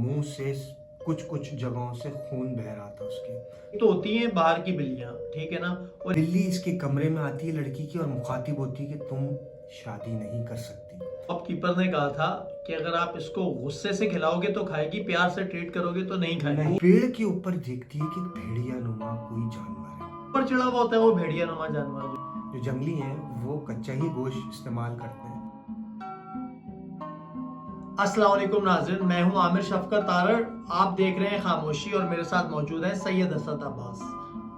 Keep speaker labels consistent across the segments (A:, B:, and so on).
A: मुंह से कुछ कुछ जगहों से खून बह रहा था उसके।
B: तो होती हैं बाहर की बिल्लियाँ, ठीक है ना। और
A: बिल्ली इसके कमरे में आती है लड़की की और मुखातिब होती है कि तुम शादी नहीं कर सकती।
B: शॉपकीपर ने कहा था कि अगर आप इसको गुस्से से खिलाओगे तो खाएगी, प्यार से ट्रीट करोगे तो नहीं खाएगी।
A: नहीं, पेड़ के ऊपर देखती है कि भेड़िया नुमा कोई जानवर है।
B: ऊपर चढ़ा हुआ होता है वो भेड़िया नुमा जानवर।
A: जो जंगली हैं वो कच्चा ही गोश्त इस्तेमाल करते हैं।
B: अस्सलाम वालेकुम नाज़रीन, मैं हूं आमिर शफकत तारड़। आप देख रहे हैं खामोशी और मेरे साथ मौजूद है सैयद असद अब्बास।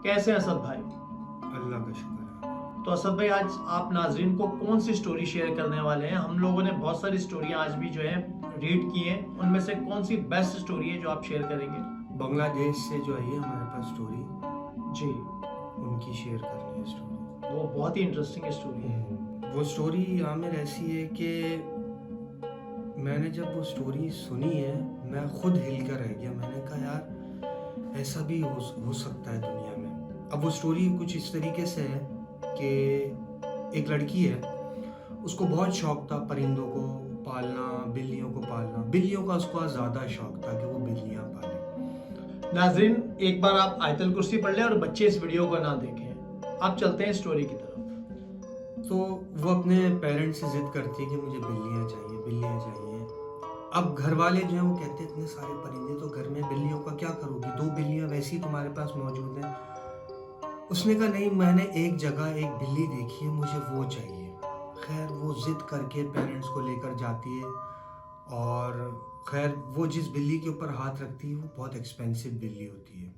B: कैसे हैं असद भाई?
A: अल्लाह का शुक्र है।
B: तो असद भाई, आज आप नाज़रीन को कौन सी स्टोरी शेयर करने वाले हैं? हम लोगों ने बहुत सारी स्टोरियां आज भी जो है रीड की हैं, उनमें से कौन सी बेस्ट स्टोरी है जो आप शेयर करेंगे?
A: बांग्लादेश से जो आई है हमारे पास स्टोरी,
B: जी,
A: उनकी शेयर करनी है स्टोरी।
B: वो बहुत ही इंटरेस्टिंग स्टोरी है।
A: वो स्टोरी आमिर ऐसी है कि मैंने जब वो स्टोरी सुनी है मैं खुद हिल कर रह गया। मैंने कहा यार ऐसा भी हो सकता है दुनिया में। अब वो स्टोरी कुछ इस तरीके से है कि एक लड़की है, उसको बहुत शौक था परिंदों को पालना, बिल्लियों को पालना। बिल्लियों का उसको ज़्यादा शौक था कि वो बिल्लियाँ पाले।
B: नाज़रीन, एक बार आप आयतल कुर्सी पढ़ लें और बच्चे इस वीडियो को ना देखें। आप चलते हैं स्टोरी की तरफ।
A: तो वो अपने पेरेंट्स से जिद करती है कि मुझे बिल्लियाँ चाहिए, बिल्लियाँ चाहिए। अब घर वाले जो हैं वो कहते हैं इतने सारे परिंदे तो घर में, बिल्लियों का क्या करोगी, 2 बिल्लियाँ वैसी तुम्हारे पास मौजूद हैं। उसने कहा नहीं, मैंने एक जगह एक बिल्ली देखी है, मुझे वो चाहिए। खैर वो जिद करके पेरेंट्स को लेकर जाती है और खैर वो जिस बिल्ली के ऊपर हाथ रखती है वो बहुत एक्सपेंसिव बिल्ली होती है।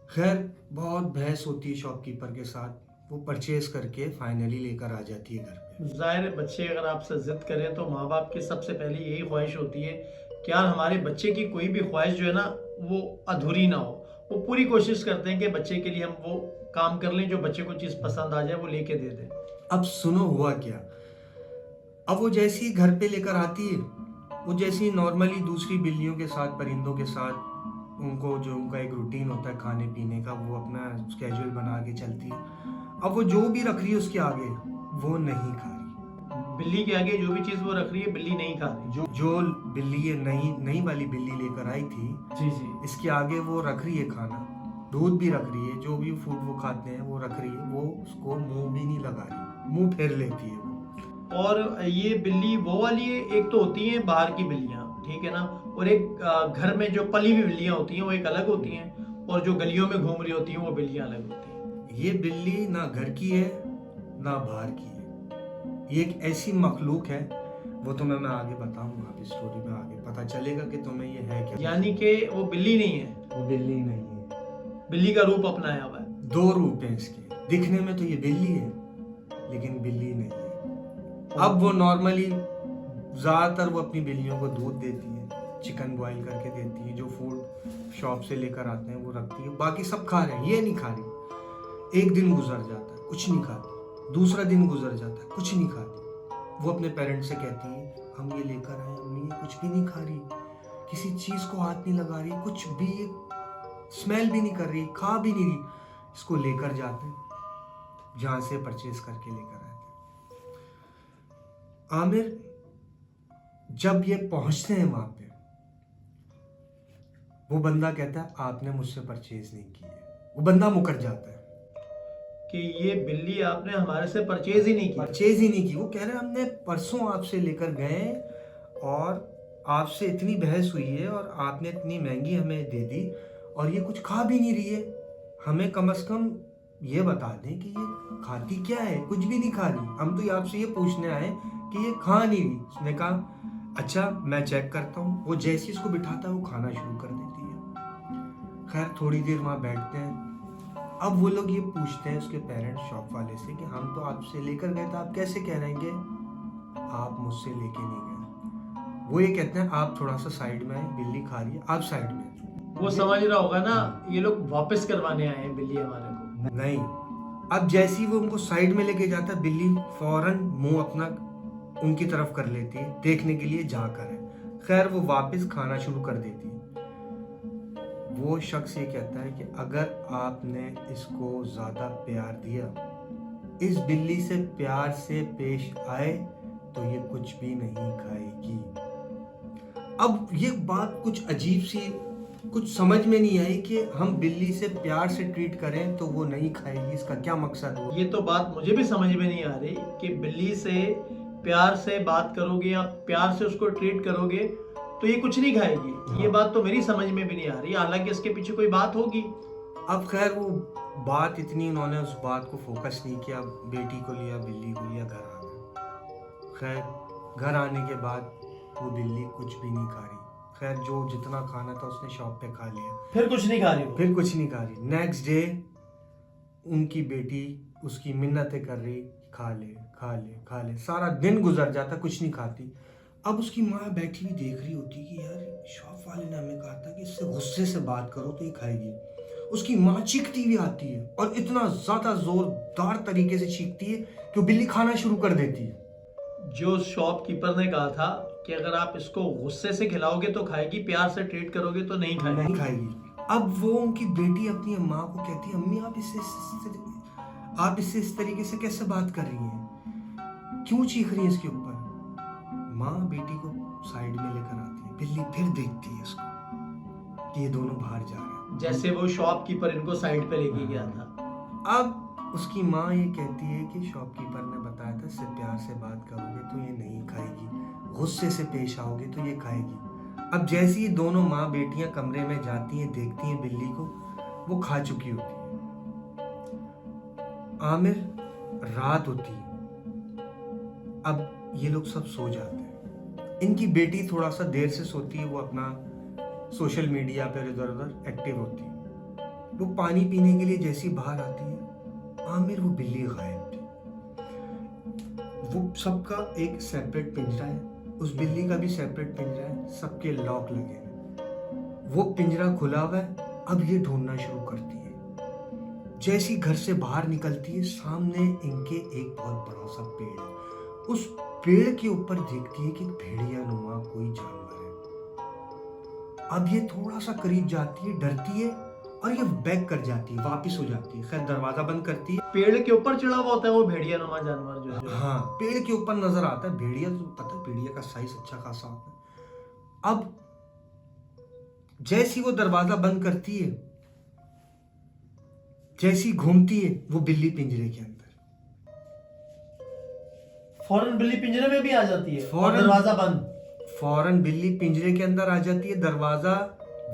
A: खैर बहुत बहस होती है शॉपकीपर के साथ, वो परचेज करके फाइनली लेकर आ जाती है घर पे।
B: ज़ाहिर है, बच्चे अगर आपसे ज़िद करें तो माँ बाप की सबसे पहली यही ख्वाहिश होती है कि यार हमारे बच्चे की कोई भी ख्वाहिश जो है ना वो अधूरी ना हो। वो पूरी कोशिश करते हैं कि बच्चे के लिए हम वो काम कर लें जो बच्चे को चीज़ पसंद आ जाए वो लेके दे दें।
A: अब सुनो हुआ क्या। अब वो जैसी घर पे लेकर आती है, वो जैसी नॉर्मली दूसरी बिल्लियों के साथ, परिंदों के साथ, उनको जो उनका एक रूटीन होता है खाने पीने का, वो अपना स्केड्यूल बना के चलती है। अब वो जो भी रख रही है उसके आगे वो नहीं खा रही।
B: बिल्ली के आगे जो भी चीज़ वो रख रही है बिल्ली नहीं खा रही।
A: जो बिल्ली ये नई नई वाली बिल्ली लेकर आई थी,
B: जी जी।
A: इसके आगे वो रख रही है खाना, दूध भी रख रही है, जो भी फूड वो खाते हैं वो रख रही है। वो उसको मुंह भी नहीं लगा रही, मुंह फेर लेती है वो।
B: और ये बिल्ली वो वाली है, एक तो होती है बाहर की बिल्लियाँ, ठीक है ना, और एक घर में जो पली हुई बिल्लियाँ होती हैं वो एक अलग होती हैं, और जो गलियों में घूम रही होती हैं वो बिल्लियाँ अलग होती हैं।
A: ये बिल्ली ना घर की है ना बाहर की है, ये एक ऐसी मखलूक है, वो तुम्हें मैं आगे बताऊंगा। अभी स्टोरी में आगे पता चलेगा कि तुम्हें ये है क्या।
B: यानी कि वो बिल्ली नहीं है,
A: वो बिल्ली नहीं है,
B: बिल्ली का रूप अपनाया हुआ है।
A: 2 रूप हैं इसके। दिखने में तो ये बिल्ली है लेकिन बिल्ली नहीं है। अब वो नॉर्मली ज़्यादातर वो अपनी बिल्लियों को दूध देती है, चिकन बॉईल करके देती है, जो फूड शॉप से लेकर आते हैं वो रखती है, बाकी सब खा रहे हैं, ये नहीं खा रही। एक दिन गुजर जाता है कुछ नहीं खाती, दूसरा दिन गुजर जाता है कुछ नहीं खाती। वो अपने पेरेंट्स से कहती है हम ये लेकर आए अम्मी, ये कुछ भी नहीं खा रही, किसी चीज़ को हाथ नहीं लगा रही, कुछ भी स्मेल भी नहीं कर रही, खा भी नहीं रही। इसको लेकर जाते हैं जहाँ से परचेज करके लेकर आते हैं। आमिर जब ये पहुंचते हैं वहां पे, वो बंदा कहता है आपने मुझसे परचेज नहीं की है। वो बंदा मुकर जाता है
B: कि ये बिल्ली आपने हमारे से परचेज ही नहीं की।
A: परचेज ही नहीं की। वो कह रहे हमने परसों आपसे लेकर गए और आपसे इतनी बहस हुई है और आपने इतनी महंगी हमें दे दी और ये कुछ खा भी नहीं रही है। हमें कम से कम ये बता दें कि ये खाती क्या है, कुछ भी नहीं खा रही। हम तो आपसे ये पूछने आए कि ये खा नहीं रही। उसने कहा अच्छा मैं चेक करता हूँ। वो जैसे इसको बिठाता है वो खाना शुरू कर देती है। खैर थोड़ी देर वहाँ बैठते हैं। अब वो लोग ये पूछते हैं उसके पेरेंट्स शॉप वाले से कि हम तो आपसे लेकर गए थे, आप कैसे कह रहे हैं कि आप मुझसे लेके नहीं गए। वो ये कहते हैं आप थोड़ा सा साइड में आए, बिल्ली खा रही है, आप साइड में।
B: वो समझ रहा होगा ना ये लोग वापस करवाने आए हैं बिल्ली हमारे को।
A: नहीं, अब जैसे ही वो उनको साइड में लेके जाता है, बिल्ली फौरन मुंह अपना उनकी तरफ कर लेती है देखने के लिए जहाँ कर है। खैर वो वापस खाना शुरू कर देती है। वो शख्स ये कहता है कि अगर आपने इसको ज़्यादा प्यार दिया, इस बिल्ली से प्यार से पेश आए तो ये कुछ भी नहीं खाएगी। अब ये बात कुछ अजीब सी, कुछ समझ में नहीं आई कि हम बिल्ली से प्यार से ट्रीट करें तो वो नहीं खाएगी, इसका क्या मकसद हो।
B: ये तो बात मुझे भी समझ में नहीं आ रही कि बिल्ली से प्यार से बात करोगे या प्यार से उसको ट्रीट करोगे तो ये कुछ नहीं खाएगी। ये बात तो मेरी समझ में भी नहीं आ रही, हालांकि इसके पीछे कोई बात होगी।
A: अब खैर वो बात इतनी, उन्होंने उस बात को फोकस नहीं किया, बेटी को लिया, बिल्ली को लिया, घर आ गए। खैर घर आने के बाद वो बिल्ली कुछ भी नहीं खा रही। खैर जो जितना खाना था उसने शॉप पे खा लिया,
B: फिर कुछ नहीं खा रही वो।
A: फिर कुछ नहीं खा रही। नेक्स्ट डे उनकी बेटी उसकी मिन्नतें कर रही, खा ले खा ले खा ले, सारा दिन गुजर जाता, कुछ नहीं खाती। अब उसकी माँ बैठी हुई देख रही होती कि यार शॉप वाले ने हमें कहा था कि इससे गुस्से से बात करो तो ये खाएगी। उसकी माँ चीखती हुई आती है और इतना ज्यादा जोरदार तरीके से चीखती है कि वो बिल्ली खाना शुरू कर देती है।
B: जो शॉपकीपर ने कहा था कि अगर आप इसको गुस्से से खिलाओगे तो खाएगी, प्यार से ट्रीट करोगे तो नहीं खाएगी।
A: नहीं खाएगी। अब वो उनकी बेटी अपनी माँ को कहती है, अम्मी आप इससे इस तरीके से कैसे बात कर रही हैं, क्यों चीख रही है इसके ऊपर। माँ बेटी को साइड में लेकर आती है, बिल्ली फिर देखती है इसको कि ये दोनों बाहर जा रहे हैं,
B: जैसे वो शॉपकीपर इनको साइड पे लेके गया था।
A: अब उसकी माँ ये कहती है कि शॉपकीपर ने बताया था इससे प्यार से बात करोगे तो ये नहीं खाएगी, गुस्से से पेश आओगे तो ये खाएगी। अब जैसे ही दोनों माँ बेटियां कमरे में जाती हैं, देखती हैं बिल्ली को, वो खा चुकी होती है। आमिर, रात होती है, अब ये लोग सब सो जाते हैं। इनकी बेटी थोड़ा सा देर से सोती है, वो अपना सोशल मीडिया पर इधर उधर एक्टिव होती है। वो पानी पीने के लिए जैसी बाहर आती है, आमिर वो बिल्ली गायब थी। वो सबका एक सेपरेट पिंजरा है, उस बिल्ली का भी सेपरेट पिंजरा है, सबके लॉक लगे हैं। वो पिंजरा खुला हुआ है। अब ये ढूंढना शुरू करती है। जैसी घर से बाहर निकलती है, सामने इनके एक बहुत बड़ा सा पेड़ है। उस पेड़ के ऊपर देखती है कि भेड़िया नुमा कोई जानवर है। अब ये थोड़ा सा करीब जाती है, डरती है और ये बैक कर जाती है, वापस हो जाती है। खैर दरवाजा बंद करती है।
B: पेड़ के ऊपर चढ़ा हुआ होता है वो भेड़िया नुमा जानवर जो है।
A: हाँ, पेड़ के ऊपर नजर आता है भेड़िया, तो पता है भेड़िया का साइज अच्छा खासा होता है। अब जैसी वो दरवाजा बंद करती है, जैसी घूमती है, वो बिल्ली पिंजरे के अंदर।
B: फौरन बिल्ली पिंजरे में भी आ जाती है और
A: फौरन
B: दरवाजा बंद।
A: फौरन बिल्ली पिंजरे के अंदर आ जाती है, दरवाजा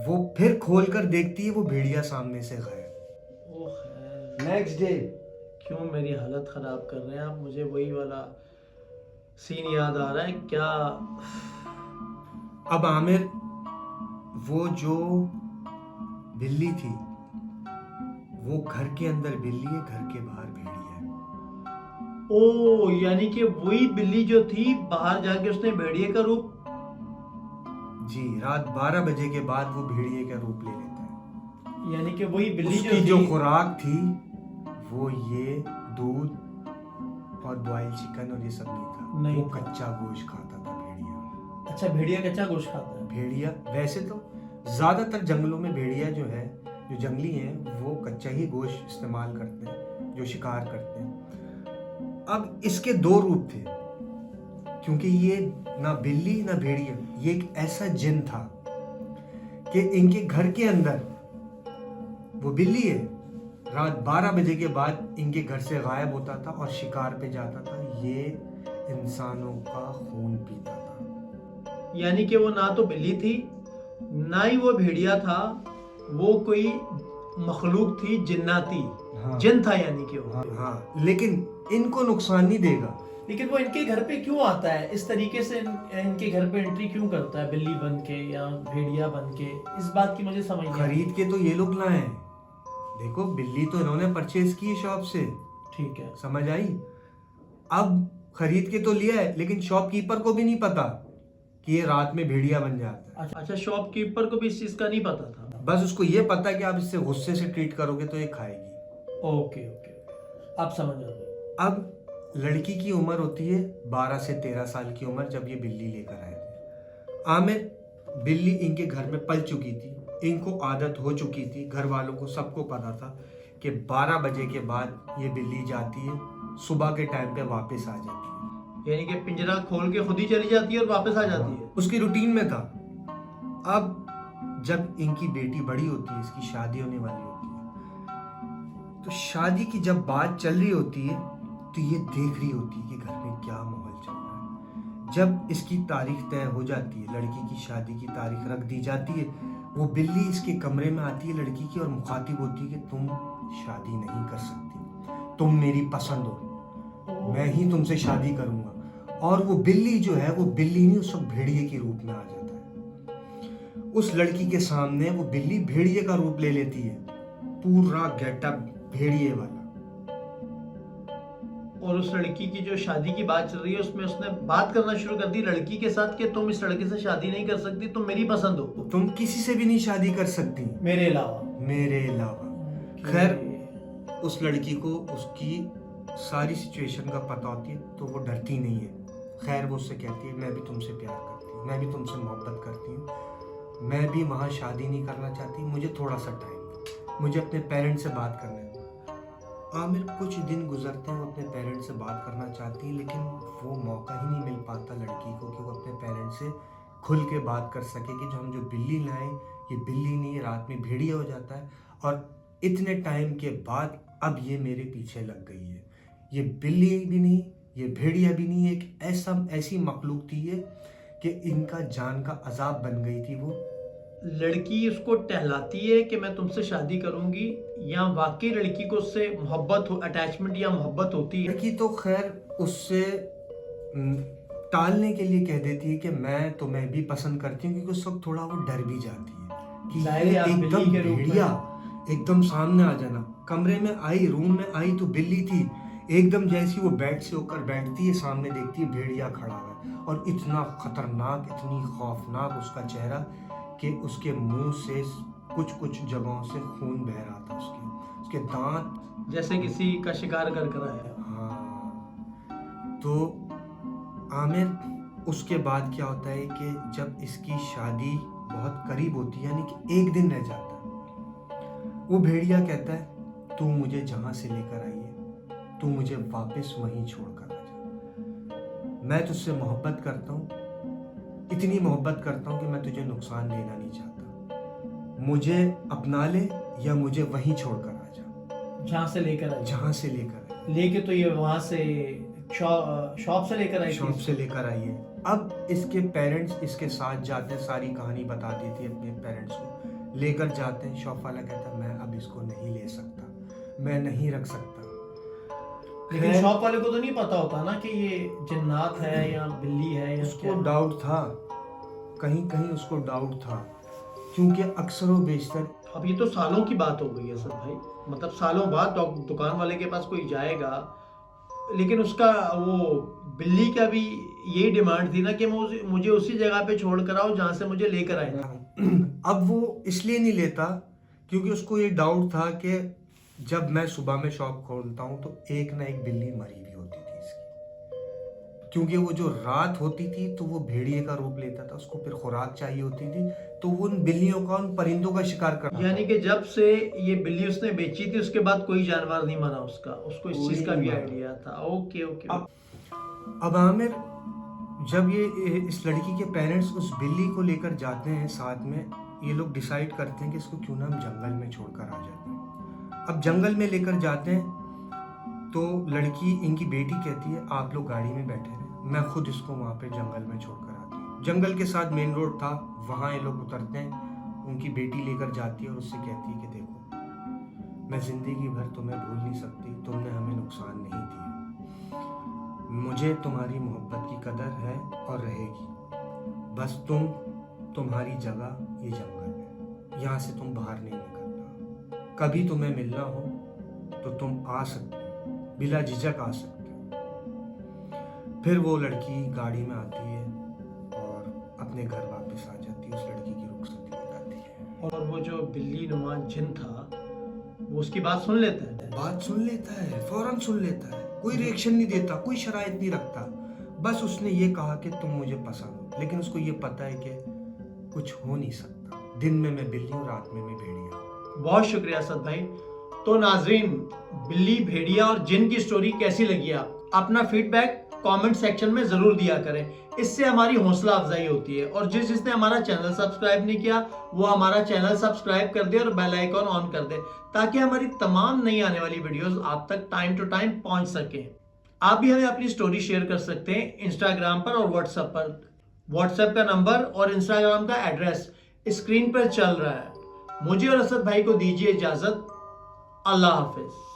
A: वो फिर खोल कर देखती है, वो भेड़िया सामने से गायब।
B: ओह,
A: नेक्स्ट डे
B: क्यों मेरी हालत खराब कर रहे हैं आप, मुझे वही वाला सीन याद आ रहा है क्या।
A: अब आमिर, वो जो बिल्ली थी वो घर के अंदर बिल्ली है, घर के बाहर भेड़िया है।
B: ओ, यानी कि वही बिल्ली जो थी बाहर जाके उसने भेड़िए का रूप।
A: जी, रात 12 बजे के बाद वो भेड़िए का रूप ले लेता है।
B: यानी कि वही बिल्ली
A: उसकी
B: जो
A: जो खुराक थी वो ये दूध और बॉइल्ड चिकन और ये सब नहीं था। वो कच्चा गोश्त खाता था भेड़िया।
B: अच्छा, भेड़िया कच्चा गोश्त खाता है।
A: भेड़िया वैसे तो ज्यादातर जंगलों में भेड़िया जो है, जो जंगली हैं, वो कच्चा ही गोश्त इस्तेमाल करते हैं जो शिकार करते हैं। अब इसके दो रूप थे, क्योंकि ये ना बिल्ली ना भेड़िया, ये एक ऐसा जिन था कि इनके घर के अंदर वो बिल्ली है, रात 12 बजे के बाद इनके घर से गायब होता था और शिकार पे जाता था। ये इंसानों का खून पीता था।
B: यानी कि वो ना तो बिल्ली थी ना ही वो भेड़िया था, वो कोई मखलूक थी, जिन्नाती।
A: हाँ।
B: जिन था यानी कि वो।
A: हाँ, लेकिन इनको नुकसान नहीं देगा।
B: लेकिन वो इनके घर पे क्यों आता है इस तरीके से, इनके घर पे एंट्री क्यों करता है बिल्ली बन के या भेड़िया बन के, इस बात की मुझे समझ नहीं आई।
A: खरीद के तो ये लोग लाए हैं। देखो, बिल्ली तो इन्होंने परचेज की है शॉप से,
B: ठीक है।
A: समझ आई। अब खरीद के तो लिया है, लेकिन शॉपकीपर को भी नहीं पता कि ये रात में भेड़िया बन जाता है।
B: अच्छा, शॉपकीपर को भी इस चीज का नहीं पता था।
A: बस उसको ये पता है कि आप इससे गुस्से से ट्रीट करोगे तो ये खाएगी।
B: ओके ओके, आप समझ आ गए।
A: अब लड़की की उम्र होती है 12 से 13 साल की उम्र, जब ये बिल्ली लेकर आए थे। आमिर, बिल्ली इनके घर में पल चुकी थी, इनको आदत हो चुकी थी, घर वालों को सबको पता था कि 12 बजे के बाद ये बिल्ली जाती है, सुबह के टाइम पे वापस आ जाती है।
B: यानी कि पिंजरा खोल के खुद ही चली जाती है और वापस आ जाती है।
A: उसकी रूटीन में था। अब जब इनकी बेटी बड़ी होती है, इसकी शादी होने वाली होती है, तो शादी की जब बात चल रही होती है तो ये देख रही होती है कि घर में क्या माहौल चल रहा है। जब इसकी तारीख तय हो जाती है, लड़की की शादी की तारीख रख दी जाती है, वो बिल्ली इसके कमरे में आती है लड़की की और मुखातिब होती है कि तुम शादी नहीं कर सकती, तुम मेरी पसंद हो, मैं ही तुमसे शादी करूंगा। और वो बिल्ली जो है, वो बिल्ली नहीं, उस वक्त भेड़िए के रूप में आ जाता है। उस लड़की के सामने वो बिल्ली भेड़िए का रूप ले लेती है, पूरा गेटअप भेड़िए वाला।
B: और उस लड़की की जो शादी की बात चल रही है उसमें उसने बात करना शुरू कर दी लड़की के साथ कि तुम इस लड़के से शादी नहीं कर सकती, तुम मेरी पसंद हो,
A: तुम किसी से भी नहीं शादी कर सकती
B: मेरे अलावा।
A: मेरे अलावा। खैर उस लड़की को उसकी सारी सिचुएशन का पता होती है, तो वो डरती नहीं है। खैर वो उससे कहती है मैं भी तुमसे प्यार करती हूँ, मैं भी तुमसे मोहब्बत करती हूँ, मैं भी वहाँ शादी नहीं करना चाहती, मुझे थोड़ा सा टाइम दो, मुझे अपने पेरेंट्स से बात करने दो। आमिर कुछ दिन गुजरते हैं, वो अपने पेरेंट्स से बात करना चाहती है, लेकिन वो मौका ही नहीं मिल पाता लड़की को कि वो अपने पेरेंट्स से खुल के बात कर सके कि हम जो बिल्ली लाए ये बिल्ली नहीं, रात में भेड़िया हो जाता है और इतने टाइम के बाद अब ये मेरे पीछे लग गई है। ये बिल्ली भी नहीं, ये भेड़िया भी नहीं, एक ऐसी मखलूक थी ये कि इनका जान का अजाब बन गई थी वो।
B: लड़की उसको टहलाती है कि मैं तुमसे शादी करूंगी, या वाकई लड़की को उससे मोहब्बत हो, अटैचमेंट या मोहब्बत होती है?
A: लड़की तो खैर उससे टालने के लिए कह देती है कि मैं तुम्हें भी पसंद करती हूँ, क्योंकि उस वक्त थोड़ा वो डर भी जाती है कि
B: जाहिर है आप
A: एकदम
B: बिल्ली के रूप में।
A: भेड़िया एकदम सामने आ जाना। कमरे में आई, रूम में आई तो बिल्ली थी, एकदम जैसी वो बेड से होकर बैठती है, सामने देखती है भेड़िया खड़ा हुआ है और इतना खतरनाक, इतनी खौफनाक उसका चेहरा कि उसके मुंह से कुछ कुछ जगहों से खून बह रहा था, उसके दांत
B: जैसे किसी का शिकार कर आया।
A: हाँ। तो आमिर उसके बाद क्या होता है कि जब इसकी शादी बहुत करीब होती है, यानी कि एक दिन रह जाता है, वो भेड़िया कहता है तू मुझे जहाँ से लेकर आई है तू मुझे वापस वहीं छोड़ कर आ जा। मैं तुझसे मोहब्बत करता हूँ, इतनी मोहब्बत करता हूँ कि मैं तुझे नुकसान देना नहीं चाहता, मुझे अपना ले या मुझे वहीं छोड़ कर आ जा।
B: जहाँ से लेकर आई?
A: जहाँ से लेकर आई।
B: लेके तो ये वहां से शॉप से लेकर आई?
A: शॉप से लेकर आई है। अब इसके पेरेंट्स इसके साथ जाते हैं, सारी कहानी बता देती है अपने पेरेंट्स को, लेकर जाते हैं। शॉप वाला कहता है मैं अब इसको नहीं ले सकता, मैं नहीं रख सकता।
B: लेकिन शॉप वाले को तो नहीं पता होता ना कि ये जिन्नात है या बिल्ली है या
A: उसको डाउट था, कहीं कहीं उसको डाउट था, क्योंकि अक्सर व बेशतर।
B: अब ये तो सालों की बात हो गई है सर भाई, मतलब सालों बाद दुकान वाले के पास कोई जाएगा, लेकिन उसका वो बिल्ली का भी यही डिमांड थी ना कि मुझे उसी जगह पे छोड़ कर आओ जहाँ से मुझे लेकर आए थे।
A: अब वो इसलिए नहीं लेता क्योंकि उसको ये डाउट था कि जब मैं सुबह में शॉप खोलता हूँ तो एक ना एक बिल्ली मरी भी होती थी इसकी, क्योंकि वो जो रात होती थी तो वो भेड़िए का रूप लेता था, उसको फिर खुराक चाहिए होती थी, तो वो उन बिल्लियों का, उन परिंदों का शिकार करता।
B: यानी कि जब से ये बिल्ली उसने बेची थी उसके बाद कोई जानवर नहीं मरा उसको इस चीज का भी आइडिया था। Okay okay.
A: अब आमिर जब ये इस लड़की के पेरेंट्स उस बिल्ली को लेकर जाते हैं साथ में, ये लोग डिसाइड करते हैं कि इसको क्यों ना हम जंगल में छोड़कर आ जाते हैं। अब जंगल में लेकर जाते हैं तो लड़की, इनकी बेटी कहती है आप लोग गाड़ी में बैठे रहे, मैं खुद इसको वहाँ पे जंगल में छोड़कर आती हूँ। जंगल के साथ मेन रोड था, वहाँ ये लोग उतरते हैं, उनकी बेटी लेकर जाती है और उससे कहती है कि देखो मैं जिंदगी भर तुम्हें भूल नहीं सकती, तुमने हमें नुकसान नहीं दिया, मुझे तुम्हारी मोहब्बत की कदर है और रहेगी, बस तुम्हारी जगह ये जंगल है, यहाँ से तुम बाहर नहीं निकलना, कभी तुम्हें मिलना हो तो तुम आ सकते हो, बिला झिझक आ सकते हो। फिर वो लड़की गाड़ी में आती है और अपने घर वापस आ जाती है, उस लड़की की रुखसती हो जाती है।
B: और वो जो बिल्ली नुमा जिन था वो उसकी बात सुन लेता है?
A: बात सुन लेता है, फौरन सुन लेता है, कोई रिएक्शन नहीं देता, कोई शराइत नहीं रखता, बस उसने ये कहा कि तुम मुझे पसंद हो, लेकिन उसको ये पता है कि कुछ हो नहीं सकता, दिन में मैं बिल्ली हूँ, रात में मैं भेड़िया हूँ।
B: बहुत शुक्रिया असद भाई। तो नाजरीन, बिल्ली, भेड़िया और जिन की स्टोरी कैसी लगी आप? अपना फीडबैक कमेंट सेक्शन में जरूर दिया करें। इससे हमारी हौसला अफजाई होती है। और जिसने हमारा चैनल सब्सक्राइब नहीं किया वो हमारा चैनल सब्सक्राइब कर दे और बेल आइकॉन ऑन कर दे, ताकि हमारी तमाम नई आने वाली वीडियोस आप तक टाइम टू टाइम पहुंच सके। आप भी हमें अपनी स्टोरी शेयर कर सकते हैं इंस्टाग्राम पर और व्हाट्सएप पर। व्हाट्सएप का नंबर और इंस्टाग्राम का एड्रेस स्क्रीन पर चल रहा है। मुझे और असद भाई को दीजिए इजाजत। अल्लाह हाफिज।